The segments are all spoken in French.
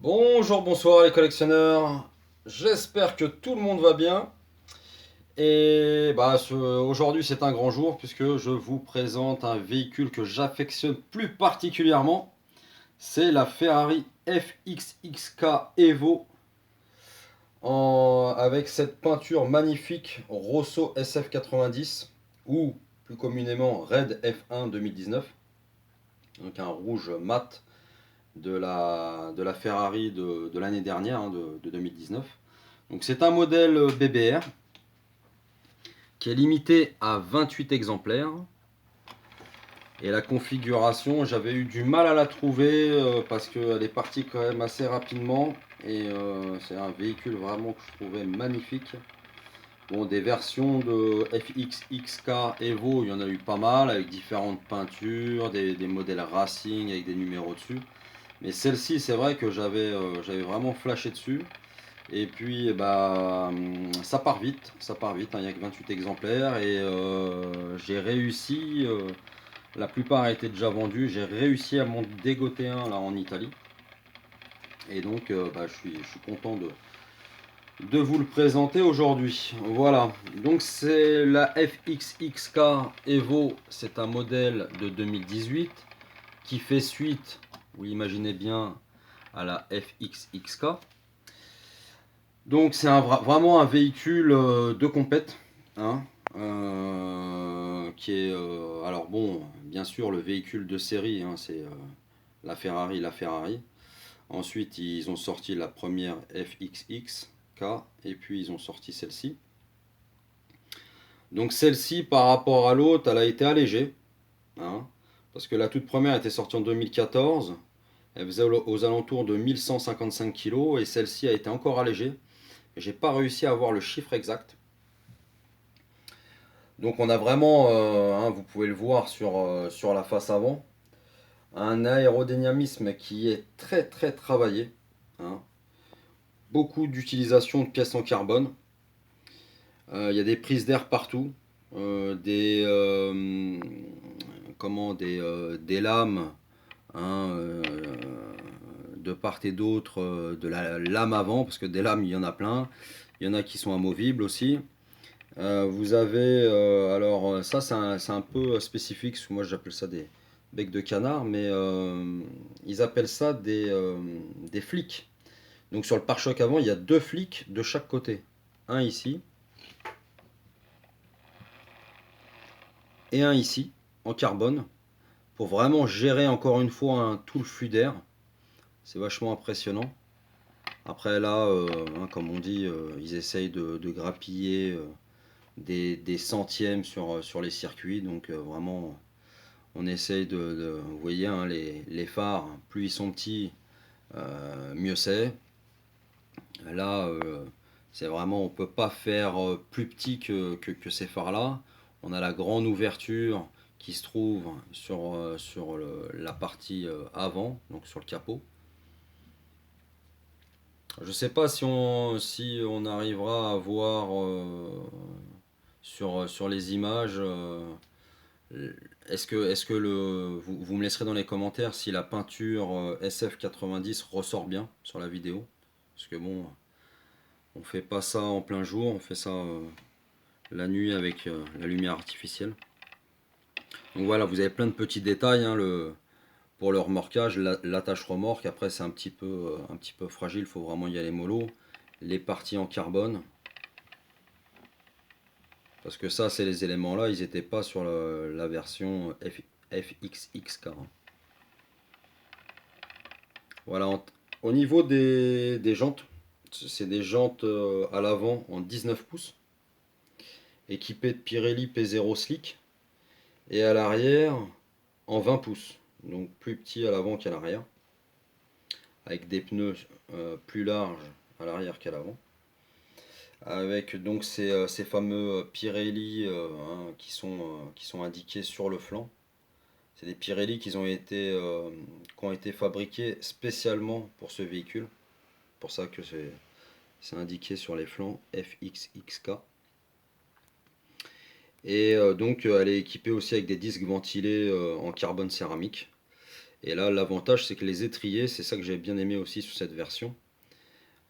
Bonjour, bonsoir les collectionneurs. J'espère que tout le monde va bien. Et aujourd'hui c'est un grand jour puisque je vous présente un véhicule que j'affectionne plus particulièrement. C'est la Ferrari FXXK Evo avec cette peinture magnifique Rosso SF90 ou plus communément Red F1 2019. Donc un rouge mat de la Ferrari de l'année dernière, hein, de 2019. Donc c'est un modèle BBR qui est limité à 28 exemplaires. Et la configuration, j'avais eu du mal à la trouver parce qu'elle est partie quand même assez rapidement. Et c'est un véhicule vraiment que je trouvais magnifique. Bon, des versions de FXXK Evo, il y en a eu pas mal avec différentes peintures, des modèles racing avec des numéros dessus. Mais celle-ci, c'est vrai que j'avais vraiment flashé dessus. Et puis, ça part vite, hein, il n'y a que 28 exemplaires. Et j'ai réussi, la plupart a été déjà vendu, j'ai réussi à m'en dégoter un là en Italie. Et donc, je suis content de vous le présenter aujourd'hui. Voilà, donc c'est la FXXK Evo, c'est un modèle de 2018 qui fait suite, vous imaginez bien, à la FXXK. Donc c'est vraiment un véhicule de compète, hein, qui est alors bon, bien sûr le véhicule de série, hein, c'est la Ferrari. Ensuite ils ont sorti la première FXXK et puis ils ont sorti celle-ci. Donc celle-ci par rapport à l'autre, elle a été allégée, hein, parce que la toute première était sortie en 2014. Elle faisait aux alentours de 1155 kg et celle-ci a été encore allégée. J'ai pas réussi à avoir le chiffre exact. Donc on a vraiment, hein, vous pouvez le voir sur la face avant, un aérodynamisme qui est très très travaillé, hein. Beaucoup d'utilisation de pièces en carbone. Il y a des prises d'air partout, des lames, hein, de part et d'autre de la lame avant, parce que des lames il y en a plein. Il y en a qui sont amovibles aussi. Vous avez, alors ça c'est un peu spécifique, parce que moi j'appelle ça des becs de canard, mais ils appellent ça des flics. Donc sur le pare-choc avant, il y a deux flics de chaque côté. Un ici et un ici, en carbone, pour vraiment gérer encore une fois tout le flux d'air. C'est vachement impressionnant. Après là, hein, comme on dit, ils essayent de grappiller des centièmes sur les circuits, donc vraiment on essaye vous voyez, hein, les phares, plus ils sont petits, mieux c'est. Là, c'est vraiment, on peut pas faire plus petit que ces phares-là. On a la grande ouverture qui se trouve sur la partie avant, donc sur le capot. Je sais pas si on arrivera à voir sur les images. Vous me laisserez dans les commentaires si la peinture SF90 ressort bien sur la vidéo? Parce que bon, on fait pas ça en plein jour, on fait ça la nuit avec la lumière artificielle. Donc voilà, vous avez plein de petits détails, hein, pour le remorquage, l'attache remorque. Après, c'est un petit peu fragile, il faut vraiment y aller mollo. Les parties en carbone, parce que ça, c'est les éléments là, ils n'étaient pas sur la version FXXK. Voilà, au niveau des jantes, c'est des jantes à l'avant en 19 pouces, équipées de Pirelli P0 Slick, et à l'arrière en 20 pouces, donc plus petit à l'avant qu'à l'arrière, avec des pneus plus larges à l'arrière qu'à l'avant, avec donc ces fameux Pirelli, hein, qui sont indiqués sur le flanc. C'est des Pirelli qui ont été fabriqués spécialement pour ce véhicule, pour ça que c'est indiqué sur les flancs FXXK. Et donc elle est équipée aussi avec des disques ventilés en carbone céramique. Et là, l'avantage, c'est que les étriers, c'est ça que j'ai bien aimé aussi sur cette version,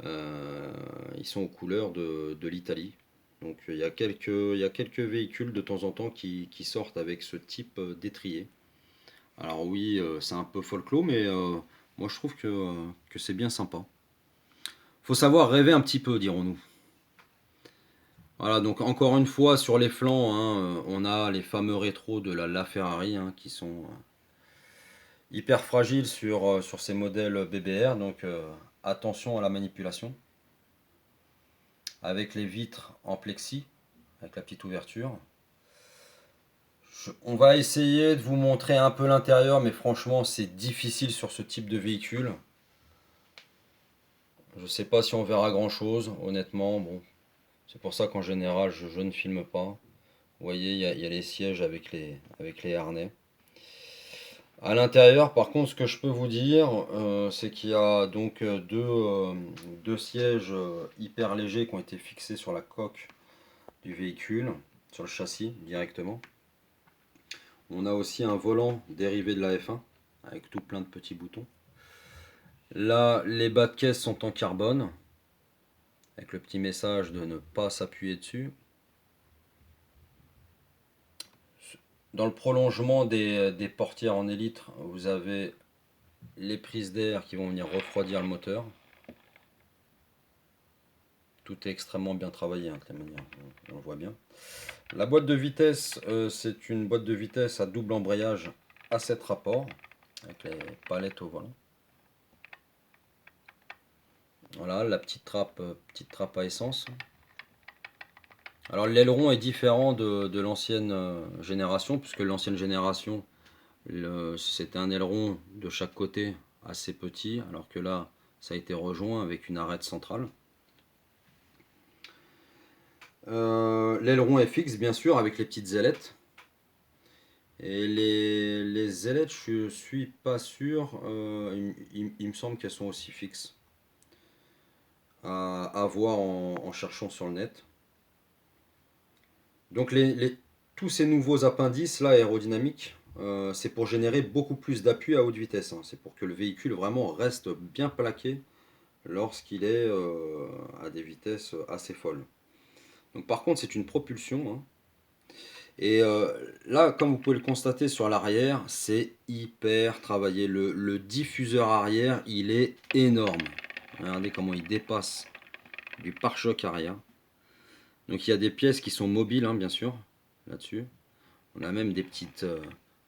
ils sont aux couleurs de l'Italie. Donc il y a quelques véhicules de temps en temps qui sortent avec ce type d'étrier. Alors oui, c'est un peu folklore, mais moi je trouve que c'est bien sympa. Faut savoir rêver un petit peu, dirons-nous. Voilà, donc encore une fois, sur les flancs, hein, on a les fameux rétros de la Ferrari hein, qui sont hyper fragiles sur ces modèles BBR, donc attention à la manipulation. Avec les vitres en plexi, avec la petite ouverture. On va essayer de vous montrer un peu l'intérieur, mais franchement, c'est difficile sur ce type de véhicule. Je sais pas si on verra grand chose, honnêtement. Bon, c'est pour ça qu'en général, je ne filme pas. Vous voyez, il y a les sièges avec les harnais. À l'intérieur, par contre, ce que je peux vous dire, c'est qu'il y a donc deux sièges hyper légers qui ont été fixés sur la coque du véhicule, sur le châssis directement. On a aussi un volant dérivé de la F1 avec tout plein de petits boutons. Là, les bas de caisse sont en carbone avec le petit message de ne pas s'appuyer dessus. Dans le prolongement des portières en élytre, vous avez les prises d'air qui vont venir refroidir le moteur. Tout est extrêmement bien travaillé, hein, de la manière, on le voit bien. La boîte de vitesse, c'est une boîte de vitesse à double embrayage à 7 rapports, avec les palettes au volant. Voilà, la petite trappe à essence. Alors l'aileron est différent de l'ancienne génération, puisque l'ancienne génération, c'était un aileron de chaque côté assez petit, alors que là, ça a été rejoint avec une arête centrale. L'aileron est fixe, bien sûr, avec les petites ailettes. Et les ailettes, je suis pas sûr, il me semble qu'elles sont aussi fixes. À voir en cherchant sur le net. Donc tous ces nouveaux appendices là aérodynamiques, c'est pour générer beaucoup plus d'appui à haute vitesse, hein. C'est pour que le véhicule vraiment reste bien plaqué lorsqu'il est à des vitesses assez folles. Donc par contre c'est une propulsion, hein. Et là, comme vous pouvez le constater sur l'arrière, c'est hyper travaillé. Le diffuseur arrière, il est énorme. Regardez comment il dépasse du pare-choc arrière. Donc il y a des pièces qui sont mobiles, hein, bien sûr, là-dessus. On a même des petites...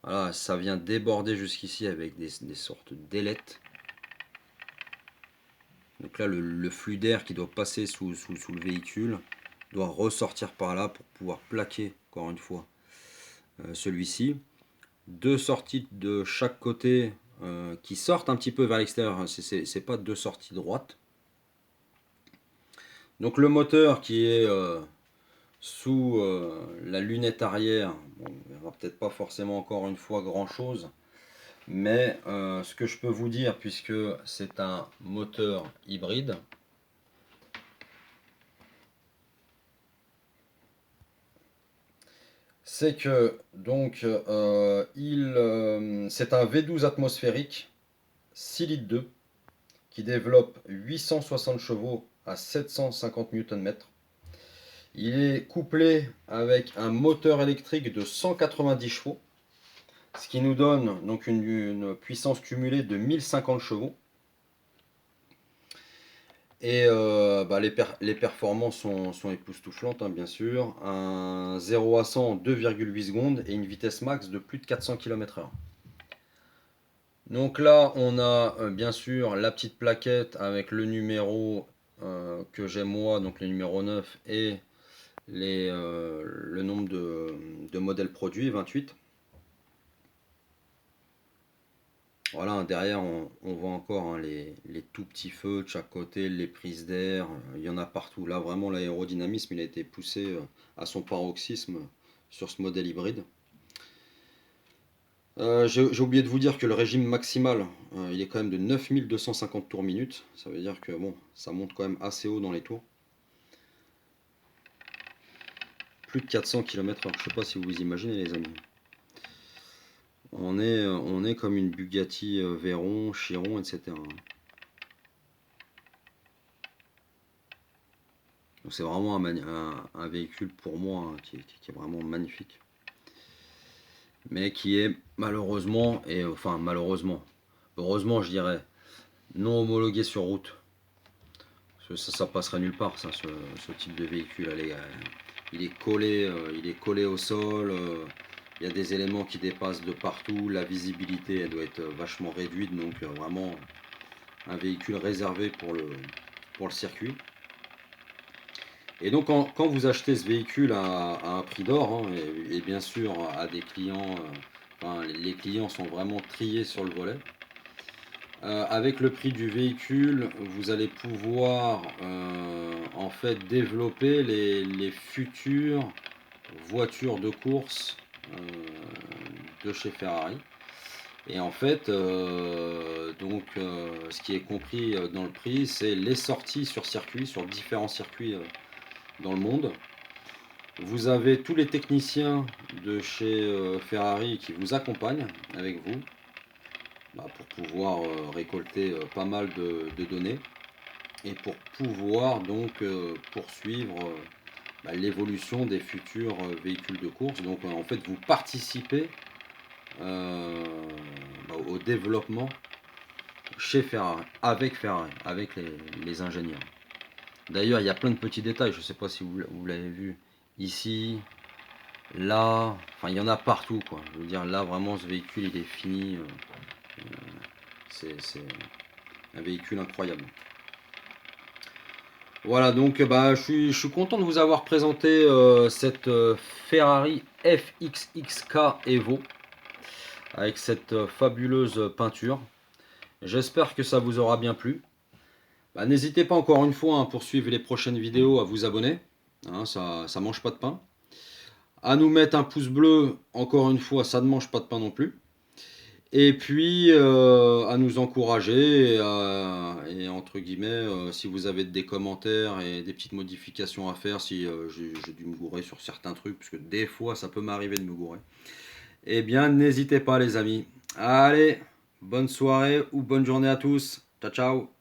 voilà, ça vient déborder jusqu'ici avec des sortes d'ailettes. Donc là, le flux d'air qui doit passer sous le véhicule doit ressortir par là pour pouvoir plaquer, encore une fois, celui-ci. Deux sorties de chaque côté qui sortent un petit peu vers l'extérieur. C'est pas deux sorties droites. Donc le moteur qui est sous la lunette arrière, bon, on verra peut-être pas forcément encore une fois grand chose, mais ce que je peux vous dire, puisque c'est un moteur hybride, c'est que donc c'est un V12 atmosphérique 6 litres 2 qui développe 860 chevaux à 750 Nm. Il est couplé avec un moteur électrique de 190 chevaux, ce qui nous donne donc une puissance cumulée de 1050 chevaux. Et les performances sont époustouflantes, hein, bien sûr. Un 0 à 100 en 2,8 secondes et une vitesse max de plus de 400 km/h. Donc là, on a bien sûr la petite plaquette avec le numéro que j'ai moi, donc le numéro 9, et le nombre de modèles produits, 28. Voilà, derrière on voit encore hein, les tout petits feux de chaque côté, les prises d'air, il y en a partout. Là vraiment l'aérodynamisme il a été poussé à son paroxysme sur ce modèle hybride. J'ai oublié de vous dire que le régime maximal il est quand même de 9250 tours minute. Ça veut dire que bon, ça monte quand même assez haut dans les tours. Plus de 400 km/h, je sais pas si vous vous imaginez les amis. On est comme une Bugatti Veyron, Chiron, etc. Donc c'est vraiment un véhicule pour moi hein, qui est vraiment magnifique. Mais qui est malheureusement, et enfin malheureusement, heureusement je dirais, non homologué sur route. Parce que ça passerait nulle part, ça, ce type de véhicule. Allez, il est collé au sol. Il y a des éléments qui dépassent de partout. La visibilité, elle doit être vachement réduite. Donc vraiment un véhicule réservé pour le circuit. Et donc quand vous achetez ce véhicule à un prix d'or, hein, et bien sûr à des clients, enfin, les clients sont vraiment triés sur le volet. Avec le prix du véhicule, vous allez pouvoir en fait développer les futures voitures de course de chez Ferrari. Et en fait, ce qui est compris dans le prix, c'est les sorties sur circuit, sur différents circuits dans le monde. Vous avez tous les techniciens de chez Ferrari qui vous accompagnent avec vous pour pouvoir récolter pas mal de données et pour pouvoir donc poursuivre l'évolution des futurs véhicules de course. Donc en fait, vous participez au développement chez Ferrari, avec les ingénieurs. D'ailleurs, il y a plein de petits détails, je ne sais pas si vous l'avez vu ici, là, enfin il y en a partout quoi. Je veux dire, là vraiment ce véhicule il est fini, c'est un véhicule incroyable. Voilà, donc je suis content de vous avoir présenté cette Ferrari FXXK Evo avec cette fabuleuse peinture. J'espère que ça vous aura bien plu. N'hésitez pas encore une fois pour suivre les prochaines vidéos à vous abonner. Hein, ça mange pas de pain. À nous mettre un pouce bleu, encore une fois, ça ne mange pas de pain non plus. Et puis à nous encourager et entre guillemets, si vous avez des commentaires et des petites modifications à faire, si j'ai dû me gourer sur certains trucs, parce que des fois ça peut m'arriver de me gourer, eh bien n'hésitez pas les amis. Allez, bonne soirée ou bonne journée à tous. Ciao ciao.